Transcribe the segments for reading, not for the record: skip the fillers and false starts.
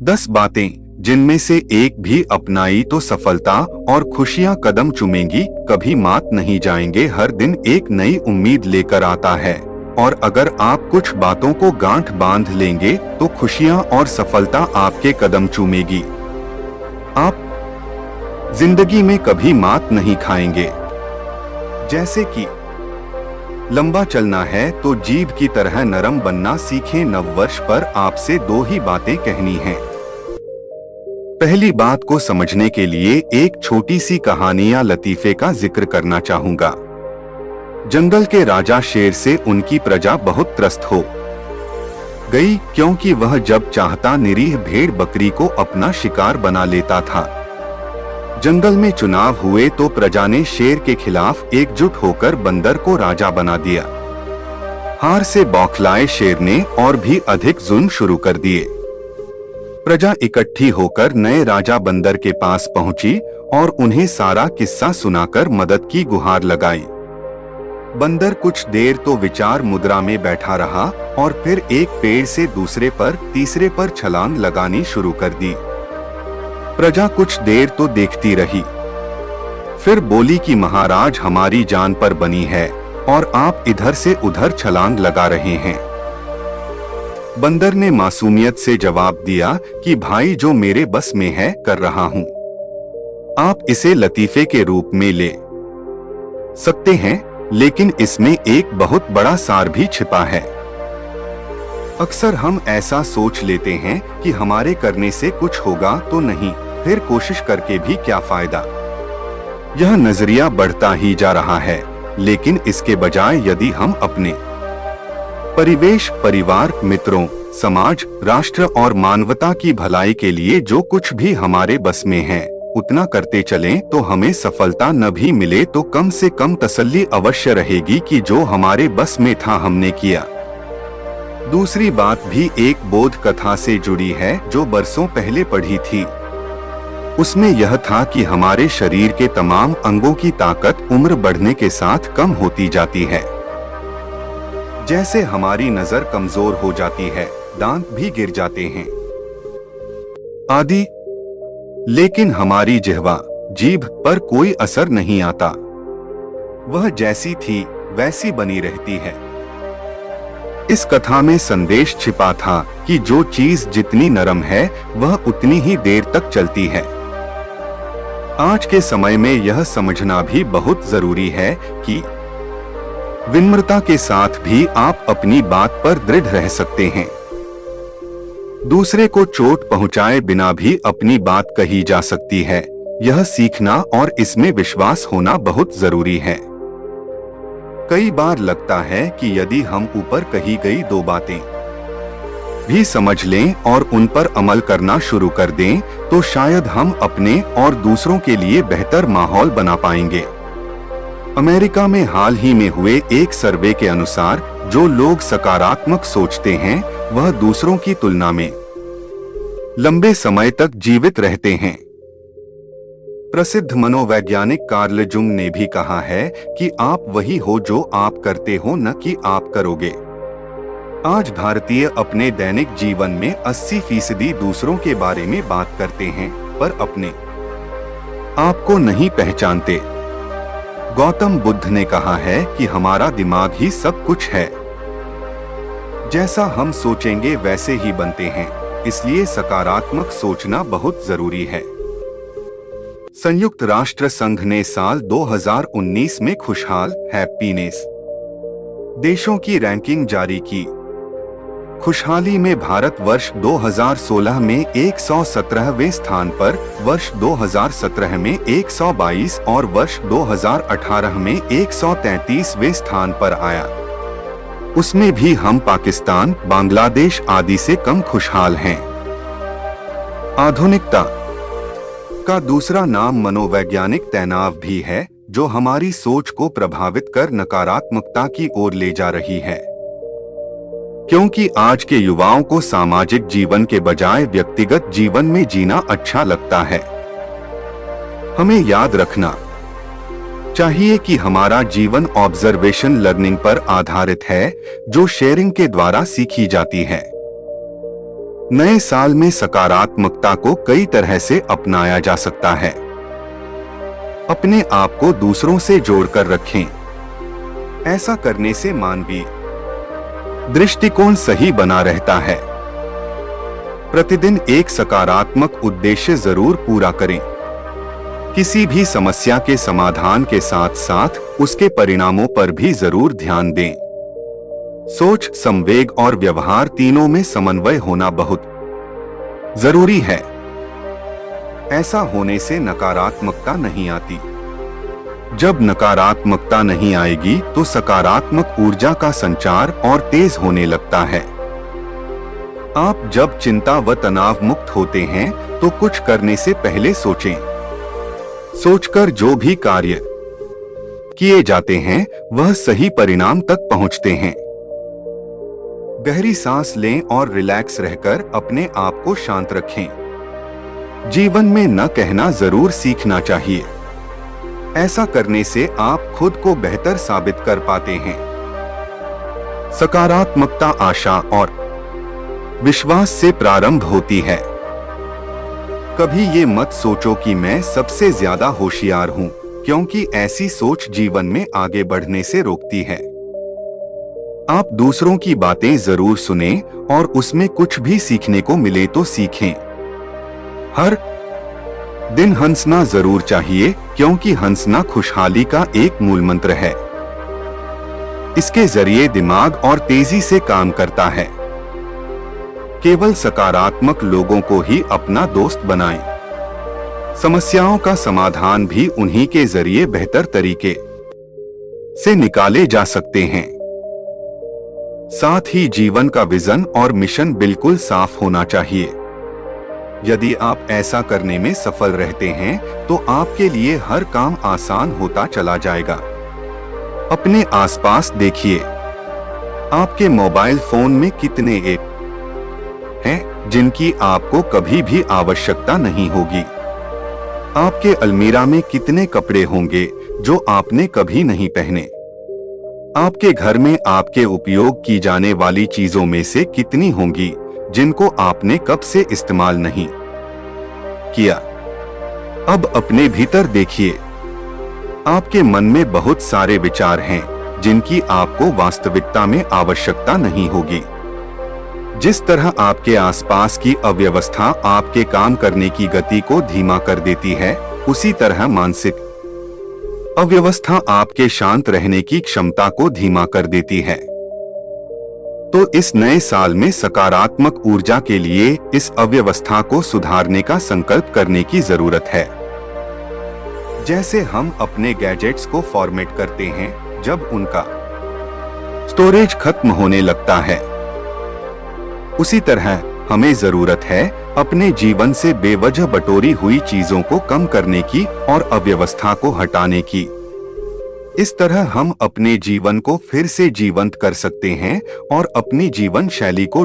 10 बातें जिनमें से एक भी अपनाई तो सफलता और खुशियां कदम चूमेंगी, कभी मात नहीं जाएंगे। हर दिन एक नई उम्मीद लेकर आता है और अगर आप कुछ बातों को गांठ बांध लेंगे तो खुशियां और सफलता आपके कदम चूमेगी। आप जिंदगी में कभी मात नहीं खाएंगे। जैसे कि लंबा चलना है तो जीभ की तरह नरम बनना सीखें। नववर्ष पर आपसे 2 ही बातें कहनी हैं। पहली बात को समझने के लिए एक छोटी सी कहानी या लतीफे का जिक्र करना चाहूंगा। जंगल के राजा शेर से उनकी प्रजा बहुत त्रस्त हो गई, क्योंकि वह जब चाहता निरीह भेड़ बकरी को अपना शिकार बना लेता था। जंगल में चुनाव हुए तो प्रजा ने शेर के खिलाफ एकजुट होकर बंदर को राजा बना दिया। हार से बौखलाए शेर ने और भी अधिक जुल्म शुरू कर दिए। प्रजा इकट्ठी होकर नए राजा बंदर के पास पहुंची और उन्हें सारा किस्सा सुनाकर मदद की गुहार लगाई। बंदर कुछ देर तो विचार मुद्रा में बैठा रहा और फिर एक पेड़ से दूसरे पर तीसरे पर छलांग लगानी शुरू कर दी। प्रजा कुछ देर तो देखती रही, फिर बोली कि महाराज, हमारी जान पर बनी है और आप इधर से उधर छलांग लगा रहे हैं। बंदर ने मासूमियत से जवाब दिया कि भाई, जो मेरे बस में है कर रहा हूं। आप इसे लतीफे के रूप में ले सकते हैं, लेकिन इसमें एक बहुत बड़ा सार भी छिपा है। अक्सर हम ऐसा सोच लेते हैं कि हमारे करने से कुछ होगा तो नहीं, फिर कोशिश करके भी क्या फायदा। यह नजरिया बढ़ता ही जा रहा है, लेकिन इसके बजाय यदि हम अपने परिवेश, परिवार, मित्रों, समाज, राष्ट्र और मानवता की भलाई के लिए जो कुछ भी हमारे बस में है उतना करते चलें तो हमें सफलता न भी मिले तो कम से कम तसल्ली अवश्य रहेगी कि जो हमारे बस में था हमने किया। दूसरी बात भी एक बोध कथा से जुड़ी है जो बरसों पहले पढ़ी थी। उसमें यह था कि हमारे शरीर के तमाम अंगों की ताकत उम्र बढ़ने के साथ कम होती जाती है। जैसे हमारी नजर कमजोर हो जाती है, दांत भी गिर जाते हैं आदि, लेकिन हमारी जिह्वा, जीभ पर कोई असर नहीं आता। वह जैसी थी वैसी बनी रहती है। इस कथा में संदेश छिपा था कि जो चीज जितनी नरम है वह उतनी ही देर तक चलती है। आज के समय में यह समझना भी बहुत जरूरी है कि विनम्रता के साथ भी आप अपनी बात पर दृढ़ रह सकते हैं। दूसरे को चोट पहुंचाए बिना भी अपनी बात कही जा सकती है। यह सीखना और इसमें विश्वास होना बहुत जरूरी है। कई बार लगता है कि यदि हम ऊपर कही गई 2 बातें भी समझ लें और उन पर अमल करना शुरू कर दें तो शायद हम अपने और दूसरों के लिए बेहतर माहौल बना पाएंगे। अमेरिका में हाल ही में हुए एक सर्वे के अनुसार जो लोग सकारात्मक सोचते हैं वह दूसरों की तुलना में लंबे समय तक जीवित रहते हैं। प्रसिद्ध मनोवैज्ञानिक कार्ल जुंग ने भी कहा है कि आप वही हो जो आप करते हो, न कि आप करोगे। आज भारतीय अपने दैनिक जीवन में 80% दूसरों के बारे में बात करते हैं पर अपने आप को नहीं पहचानते। गौतम बुद्ध ने कहा है कि हमारा दिमाग ही सब कुछ है। जैसा हम सोचेंगे वैसे ही बनते हैं, इसलिए सकारात्मक सोचना बहुत जरूरी है। संयुक्त राष्ट्र संघ ने साल 2019 में खुशहाल हैप्पीनेस देशों की रैंकिंग जारी की। खुशहाली में भारत वर्ष 2016 में 117वें स्थान पर, वर्ष 2017 में 122 और वर्ष 2018 में 133वें स्थान पर आया। उसमें भी हम पाकिस्तान, बांग्लादेश आदि से कम खुशहाल हैं। आधुनिकता का दूसरा नाम मनोवैज्ञानिक तनाव भी है, जो हमारी सोच को प्रभावित कर नकारात्मकता की ओर ले जा रही है। क्योंकि आज के युवाओं को सामाजिक जीवन के बजाय व्यक्तिगत जीवन में जीना अच्छा लगता है। हमें याद रखना चाहिए कि हमारा जीवन ऑब्जर्वेशन लर्निंग पर आधारित है, जो शेयरिंग के द्वारा सीखी जाती है। नए साल में सकारात्मकता को कई तरह से अपनाया जा सकता है। अपने आप को दूसरों से जोड़कर रखें। ऐसा करने से मानवीय दृष्टिकोण सही बना रहता है। प्रतिदिन एक सकारात्मक उद्देश्य जरूर पूरा करें। किसी भी समस्या के समाधान के साथ साथ उसके परिणामों पर भी जरूर ध्यान दें। सोच, संवेग और व्यवहार तीनों में समन्वय होना बहुत जरूरी है। ऐसा होने से नकारात्मकता नहीं आती। जब नकारात्मकता नहीं आएगी तो सकारात्मक ऊर्जा का संचार और तेज होने लगता है। आप जब चिंता व तनाव मुक्त होते हैं तो कुछ करने से पहले सोचें। सोचकर जो भी कार्य किए जाते हैं वह सही परिणाम तक पहुंचते हैं। गहरी सांस लें और रिलैक्स रहकर अपने आप को शांत रखें। जीवन में न कहना जरूर सीखना चाहिए। ऐसा करने से आप खुद को बेहतर साबित कर पाते हैं। सकारात्मकता आशा और विश्वास से प्रारंभ होती है। कभी ये मत सोचो कि मैं सबसे ज्यादा होशियार हूँ, क्योंकि ऐसी सोच जीवन में आगे बढ़ने से रोकती है। आप दूसरों की बातें जरूर सुनें और उसमें कुछ भी सीखने को मिले तो सीखें। हर दिन हंसना जरूर चाहिए, क्योंकि हंसना खुशहाली का एक मूल मंत्र है। इसके जरिए दिमाग और तेजी से काम करता है। केवल सकारात्मक लोगों को ही अपना दोस्त बनाएं। समस्याओं का समाधान भी उन्हीं के जरिए बेहतर तरीके से निकाले जा सकते हैं। साथ ही जीवन का विजन और मिशन बिल्कुल साफ होना चाहिए। यदि आप ऐसा करने में सफल रहते हैं तो आपके लिए हर काम आसान होता चला जाएगा। अपने आसपास देखिए, आपके मोबाइल फोन में कितने ऐप हैं जिनकी आपको कभी भी आवश्यकता नहीं होगी। आपके अलमीरा में कितने कपड़े होंगे जो आपने कभी नहीं पहने। आपके घर में आपके उपयोग की जाने वाली चीजों में से कितनी होंगी जिनको आपने कब से इस्तेमाल नहीं किया। अब अपने भीतर देखिए, आपके मन में बहुत सारे विचार हैं जिनकी आपको वास्तविकता में आवश्यकता नहीं होगी। जिस तरह आपके आसपास की अव्यवस्था आपके काम करने की गति को धीमा कर देती है, उसी तरह मानसिक अव्यवस्था आपके शांत रहने की क्षमता को धीमा कर देती है। तो इस नए साल में सकारात्मक ऊर्जा के लिए इस अव्यवस्था को सुधारने का संकल्प करने की जरूरत है। जैसे हम अपने गैजेट्स को फॉर्मेट करते हैं जब उनका स्टोरेज खत्म होने लगता है, उसी तरह हमें जरूरत है अपने जीवन से बेवजह बटोरी हुई चीजों को कम करने की और अव्यवस्था को हटाने की। इस तरह हम अपने जीवन को फिर से जीवंत कर सकते हैं और अपनी जीवन शैली को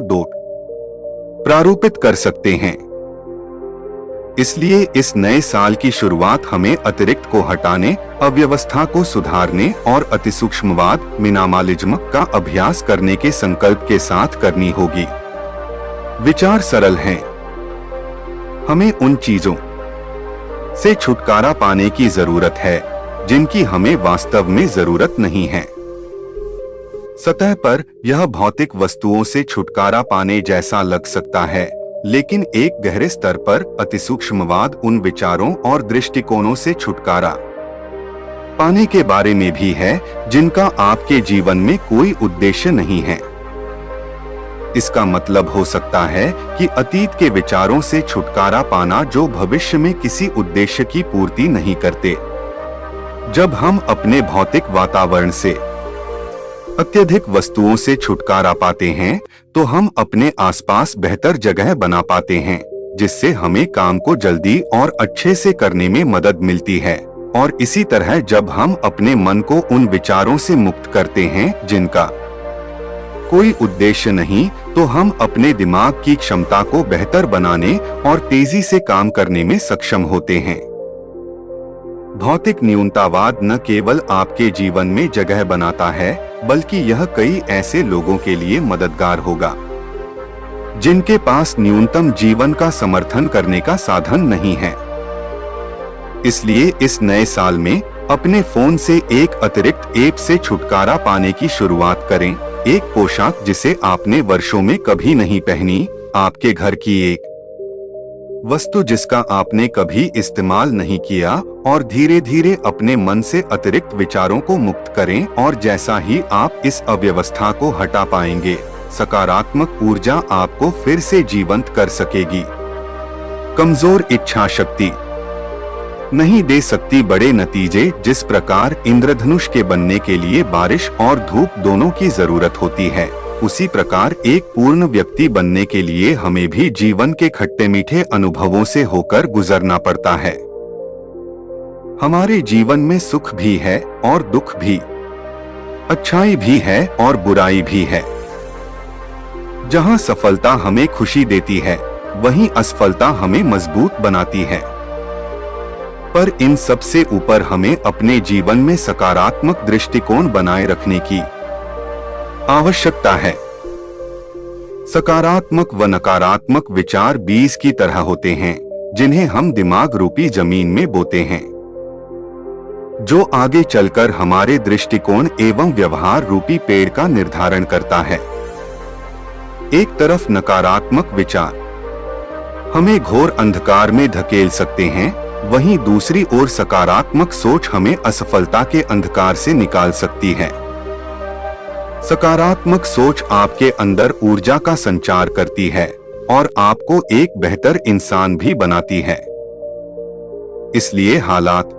प्रारूपित कर सकते हैं। इसलिए इस नए साल की शुरुआत हमें अतिरिक्त को हटाने, अव्यवस्था को सुधारने और अतिसूक्ष्मवाद मिनिमलिज्म का अभ्यास करने के संकल्प के साथ करनी होगी। विचार सरल हैं। हमें उन चीजों से छुटकारा पाने की जरूरत है जिनकी हमें वास्तव में जरूरत नहीं है। सतह पर यह भौतिक वस्तुओं से छुटकारा पाने जैसा लग सकता है, लेकिन एक गहरे स्तर पर अतिसूक्ष्मवाद उन विचारों और दृष्टिकोणों से छुटकारा पाने के बारे में भी है जिनका आपके जीवन में कोई उद्देश्य नहीं है। इसका मतलब हो सकता है कि अतीत के विचारों से छुटकारा पाना जो भविष्य में किसी उद्देश्य की पूर्ति नहीं करते। जब हम अपने भौतिक वातावरण से अत्यधिक वस्तुओं से छुटकारा पाते हैं तो हम अपने आसपास बेहतर जगह बना पाते हैं, जिससे हमें काम को जल्दी और अच्छे से करने में मदद मिलती है। और इसी तरह जब हम अपने मन को उन विचारों से मुक्त करते हैं जिनका कोई उद्देश्य नहीं, तो हम अपने दिमाग की क्षमता को बेहतर बनाने और तेजी से काम करने में सक्षम होते हैं। भौतिक न्यूनतावाद न केवल आपके जीवन में जगह बनाता है, बल्कि यह कई ऐसे लोगों के लिए मददगार होगा जिनके पास न्यूनतम जीवन का समर्थन करने का साधन नहीं है। इसलिए इस नए साल में अपने फोन से एक अतिरिक्त ऐप से छुटकारा पाने की शुरुआत करें। एक पोशाक जिसे आपने वर्षों में कभी नहीं पहनी, आपके घर की एक वस्तु जिसका आपने कभी इस्तेमाल नहीं किया, और धीरे धीरे अपने मन से अतिरिक्त विचारों को मुक्त करें। और जैसा ही आप इस अव्यवस्था को हटा पाएंगे, सकारात्मक ऊर्जा आपको फिर से जीवंत कर सकेगी। कमजोर इच्छा शक्ति नहीं दे सकती बड़े नतीजे। जिस प्रकार इंद्रधनुष के बनने के लिए बारिश और धूप दोनों की जरूरत होती है, उसी प्रकार एक पूर्ण व्यक्ति बनने के लिए हमें भी जीवन के खट्टे मीठे अनुभवों से होकर गुजरना पड़ता है। हमारे जीवन में सुख भी है और दुख भी, अच्छाई भी है और बुराई भी है। जहां सफलता हमें खुशी देती है, वहीं असफलता हमें मजबूत बनाती है। पर इन सब से ऊपर हमें अपने जीवन में सकारात्मक दृष्टिकोण बनाए रखने की आवश्यकता है। सकारात्मक व नकारात्मक विचार बीज की तरह होते हैं, जिन्हें हम दिमाग रूपी जमीन में बोते हैं, जो आगे चलकर हमारे दृष्टिकोण एवं व्यवहार रूपी पेड़ का निर्धारण करता है। एक तरफ नकारात्मक विचार हमें घोर अंधकार में धकेल सकते हैं, वहीं दूसरी ओर सकारात्मक सोच हमें असफलता के अंधकार से निकाल सकती है। सकारात्मक सोच आपके अंदर ऊर्जा का संचार करती है और आपको एक बेहतर इंसान भी बनाती है। इसलिए हालात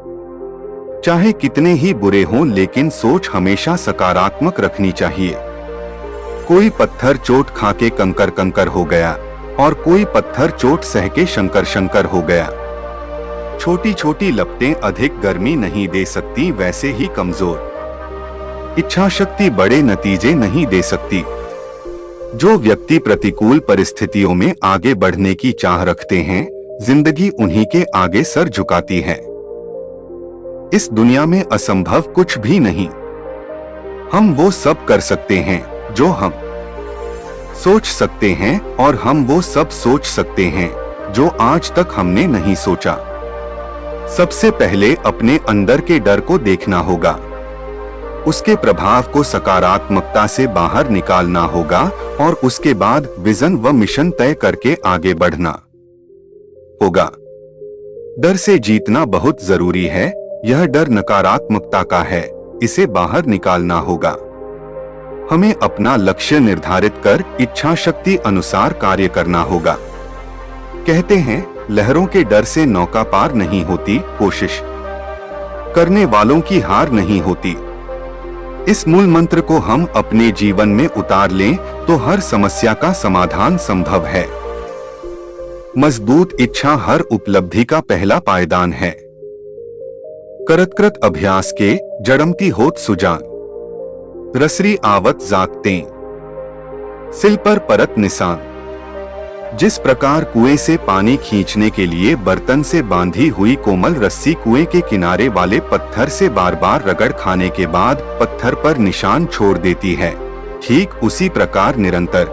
चाहे कितने ही बुरे हों, लेकिन सोच हमेशा सकारात्मक रखनी चाहिए। कोई पत्थर चोट खा के कंकर कंकर हो गया और कोई पत्थर चोट सह के शंकर शंकर हो गया। छोटी छोटी लपटें अधिक गर्मी नहीं दे सकती, वैसे ही कमजोर इच्छा शक्ति बड़े नतीजे नहीं दे सकती। जो व्यक्ति प्रतिकूल परिस्थितियों में आगे बढ़ने की चाह रखते हैं, जिंदगी उन्हीं के आगे सर झुकाती है। इस दुनिया में असंभव कुछ भी नहीं। हम वो सब कर सकते हैं जो हम सोच सकते हैं, और हम वो सब सोच सकते हैं जो आज तक हमने नहीं सोचा। सबसे पहले अपने अंदर के डर को देखना होगा, उसके प्रभाव को सकारात्मकता से बाहर निकालना होगा, और उसके बाद विजन व मिशन तय करके आगे बढ़ना होगा। डर से जीतना बहुत जरूरी है। यह डर नकारात्मकता का है, इसे बाहर निकालना होगा। हमें अपना लक्ष्य निर्धारित कर इच्छा शक्ति अनुसार कार्य करना होगा। कहते हैं, लहरों के डर से नौका पार नहीं होती, कोशिश करने वालों की हार नहीं होती। इस मूल मंत्र को हम अपने जीवन में उतार लें तो हर समस्या का समाधान संभव है। मजबूत इच्छा हर उपलब्धि का पहला पायदान है। करत अभ्यास के जड़मती होत सुजान, रसरी आवत जागते, सिल पर परत निशान। जिस प्रकार कुएं से पानी खींचने के लिए बर्तन से बांधी हुई कोमल रस्सी कुएं के किनारे वाले पत्थर से बार बार रगड़ खाने के बाद पत्थर पर निशान छोड़ देती है, ठीक उसी प्रकार निरंतर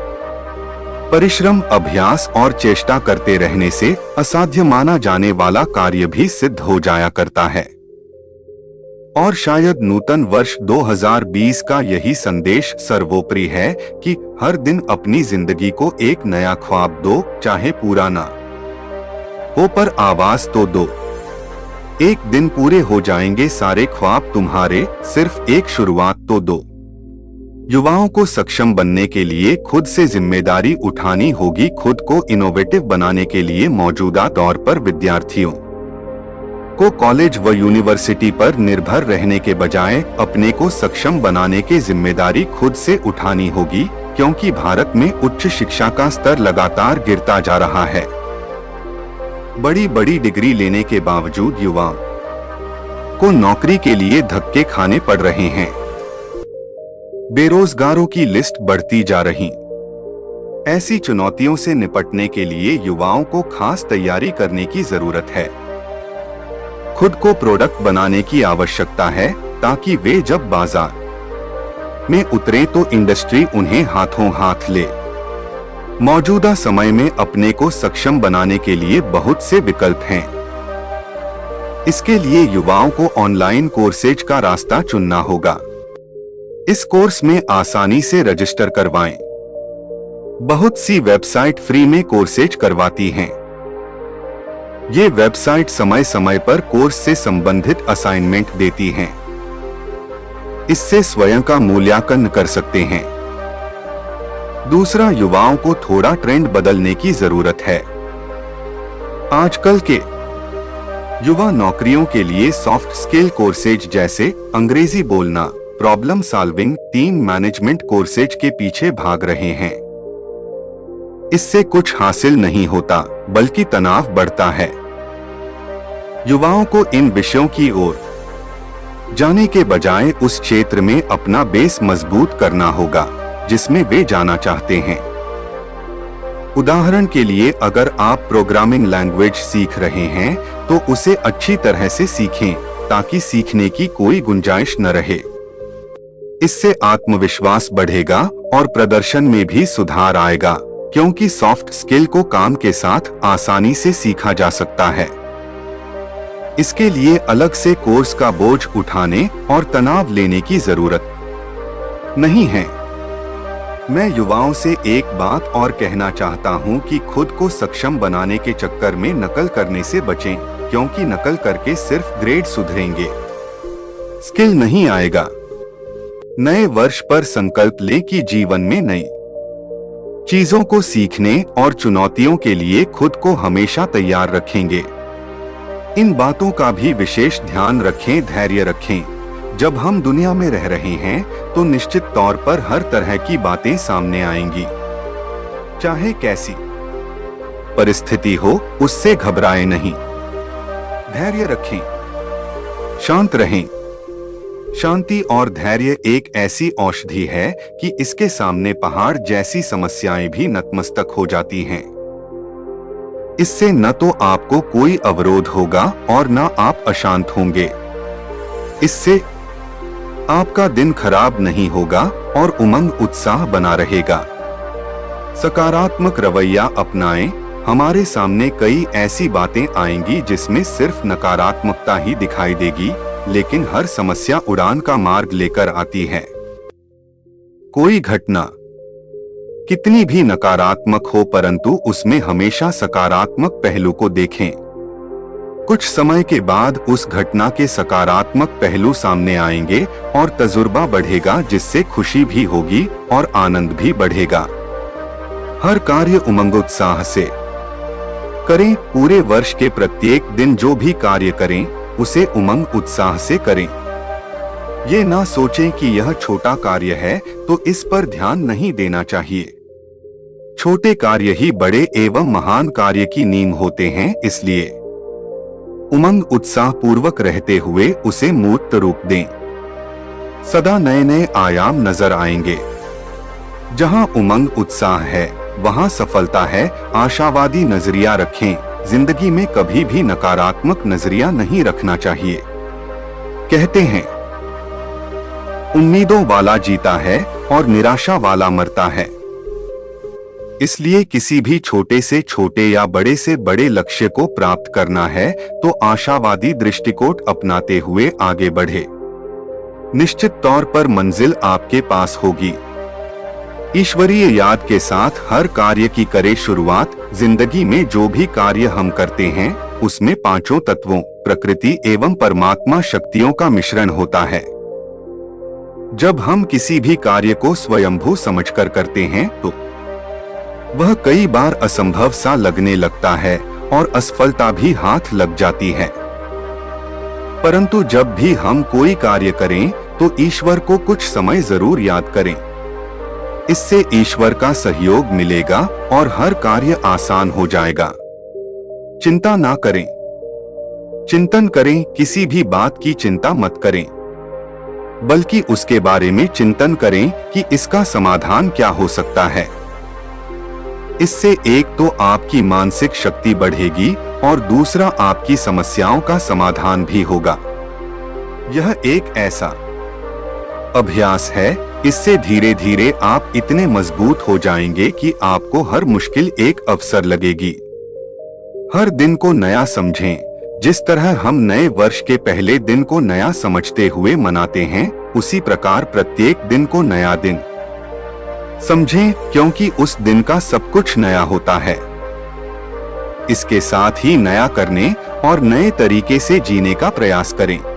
परिश्रम, अभ्यास और चेष्टा करते रहने से असाध्य माना जाने वाला कार्य भी सिद्ध हो जाया करता है। और शायद नूतन वर्ष 2020 का यही संदेश सर्वोपरि है कि हर दिन अपनी जिंदगी को एक नया ख्वाब दो, चाहे पूरा ना हो पर आवाज तो दो। एक दिन पूरे हो जाएंगे सारे ख्वाब तुम्हारे, सिर्फ एक शुरुआत तो दो। युवाओं को सक्षम बनने के लिए खुद से जिम्मेदारी उठानी होगी। खुद को इनोवेटिव बनाने के लिए मौजूदा दौर पर विद्यार्थियों को कॉलेज व यूनिवर्सिटी पर निर्भर रहने के बजाय अपने को सक्षम बनाने की जिम्मेदारी खुद से उठानी होगी, क्योंकि भारत में उच्च शिक्षा का स्तर लगातार गिरता जा रहा है। बड़ी बड़ी डिग्री लेने के बावजूद युवाओं को नौकरी के लिए धक्के खाने पड़ रहे हैं। बेरोजगारों की लिस्ट बढ़ती जा रही। ऐसी चुनौतियों से निपटने के लिए युवाओं को खास तैयारी करने की जरूरत है। खुद को प्रोडक्ट बनाने की आवश्यकता है, ताकि वे जब बाजार में उतरे तो इंडस्ट्री उन्हें हाथों हाथ ले। मौजूदा समय में अपने को सक्षम बनाने के लिए बहुत से विकल्प हैं। इसके लिए युवाओं को ऑनलाइन कोर्सेज का रास्ता चुनना होगा। इस कोर्स में आसानी से रजिस्टर करवाएं। बहुत सी वेबसाइट फ्री में कोर्सेज करवाती हैं। ये वेबसाइट समय समय पर कोर्स से संबंधित असाइनमेंट देती हैं। इससे स्वयं का मूल्यांकन कर सकते हैं। दूसरा, युवाओं को थोड़ा ट्रेंड बदलने की जरूरत है। आजकल के युवा नौकरियों के लिए सॉफ्ट स्किल कोर्सेज जैसे अंग्रेजी बोलना, problem solving, team management courses के पीछे भाग रहे हैं। इससे कुछ हासिल नहीं होता, बल्कि तनाव बढ़ता है। युवाओं को इन विषयों की ओर जाने के बजाय उस क्षेत्र में अपना बेस मजबूत करना होगा जिसमें वे जाना चाहते हैं। उदाहरण के लिए, अगर आप प्रोग्रामिंग लैंग्वेज सीख रहे हैं तो उसे अच्छी तरह से सीखें ताकि सीखने की कोई गुंजाइश न रहे। इससे आत्मविश्वास बढ़ेगा और प्रदर्शन में भी सुधार आएगा, क्योंकि सॉफ्ट स्किल को काम के साथ आसानी से सीखा जा सकता है। इसके लिए अलग से कोर्स का बोझ उठाने और तनाव लेने की जरूरत नहीं है। मैं युवाओं से एक बात और कहना चाहता हूं कि खुद को सक्षम बनाने के चक्कर में नकल करने से बचें, क्योंकि नकल करके सिर्फ ग्रेड सुधरेंगे, स्किल नहीं आएगा। नए वर्ष पर संकल्प लें कि जीवन में नई चीजों को सीखने और चुनौतियों के लिए खुद को हमेशा तैयार रखेंगे। इन बातों का भी विशेष ध्यान रखें, धैर्य रखें। जब हम दुनिया में रह रहे हैं तो निश्चित तौर पर हर तरह की बातें सामने आएंगी। चाहे कैसी परिस्थिति हो, उससे घबराएं नहीं, धैर्य रखें, शांत रहें। शांति और धैर्य एक ऐसी औषधि है कि इसके सामने पहाड़ जैसी समस्याएं भी नतमस्तक हो जाती हैं। इससे न तो आपको कोई अवरोध होगा और न आप अशांत होंगे। इससे आपका दिन खराब नहीं होगा और उमंग उत्साह बना रहेगा। सकारात्मक रवैया अपनाएं। हमारे सामने कई ऐसी बातें आएंगी जिसमें सिर्फ नकारात्मकता ही दिखाई देगी, लेकिन हर समस्या उड़ान का मार्ग लेकर आती है। कोई घटना कितनी भी नकारात्मक हो, परंतु उसमें हमेशा सकारात्मक पहलू को देखें। कुछ समय के बाद उस घटना के सकारात्मक पहलू सामने आएंगे और तजुर्बा बढ़ेगा, जिससे खुशी भी होगी और आनंद भी बढ़ेगा। हर कार्य उमंग उत्साह से करें। पूरे वर्ष के प्रत्येक दिन जो भी कार्य करें उसे उमंग उत्साह से करें। ये ना सोचें कि यह छोटा कार्य है तो इस पर ध्यान नहीं देना चाहिए। छोटे कार्य ही बड़े एवं महान कार्य की नींव होते हैं, इसलिए उमंग उत्साह पूर्वक रहते हुए उसे मूर्त रूप दें। सदा नए नए आयाम नजर आएंगे। जहां उमंग उत्साह है वहां सफलता है। आशावादी नजरिया रखें। जिंदगी में कभी भी नकारात्मक नजरिया नहीं रखना चाहिए। कहते हैं, उम्मीदों वाला जीता है और निराशा वाला मरता है। इसलिए किसी भी छोटे से छोटे या बड़े से बड़े लक्ष्य को प्राप्त करना है तो आशावादी दृष्टिकोण अपनाते हुए आगे बढ़े। निश्चित तौर पर मंजिल आपके पास होगी। ईश्वरीय याद के साथ हर कार्य की करें शुरुआत। जिंदगी में जो भी कार्य हम करते हैं उसमें पांचों तत्वों प्रकृति एवं परमात्मा शक्तियों का मिश्रण होता है। जब हम किसी भी कार्य को स्वयंभू समझकर करते हैं तो वह कई बार असंभव सा लगने लगता है और असफलता भी हाथ लग जाती है। परंतु जब भी हम कोई कार्य करें तो ईश्वर को कुछ समय जरूर याद करें। इससे ईश्वर का सहयोग मिलेगा और हर कार्य आसान हो जाएगा। चिंता ना करें, चिंतन करें। किसी भी बात की चिंता मत करें, बल्कि उसके बारे में चिंतन करें कि इसका समाधान क्या हो सकता है। इससे एक तो आपकी मानसिक शक्ति बढ़ेगी और दूसरा आपकी समस्याओं का समाधान भी होगा। यह एक ऐसा अभ्यास है। इससे धीरे धीरे आप इतने मजबूत हो जाएंगे कि आपको हर मुश्किल एक अवसर लगेगी। हर दिन को नया समझें। जिस तरह हम नए वर्ष के पहले दिन को नया समझते हुए मनाते हैं, उसी प्रकार प्रत्येक दिन को नया दिन समझें, क्योंकि उस दिन का सब कुछ नया होता है। इसके साथ ही नया करने और नए तरीके से जीने का प्रयास करें।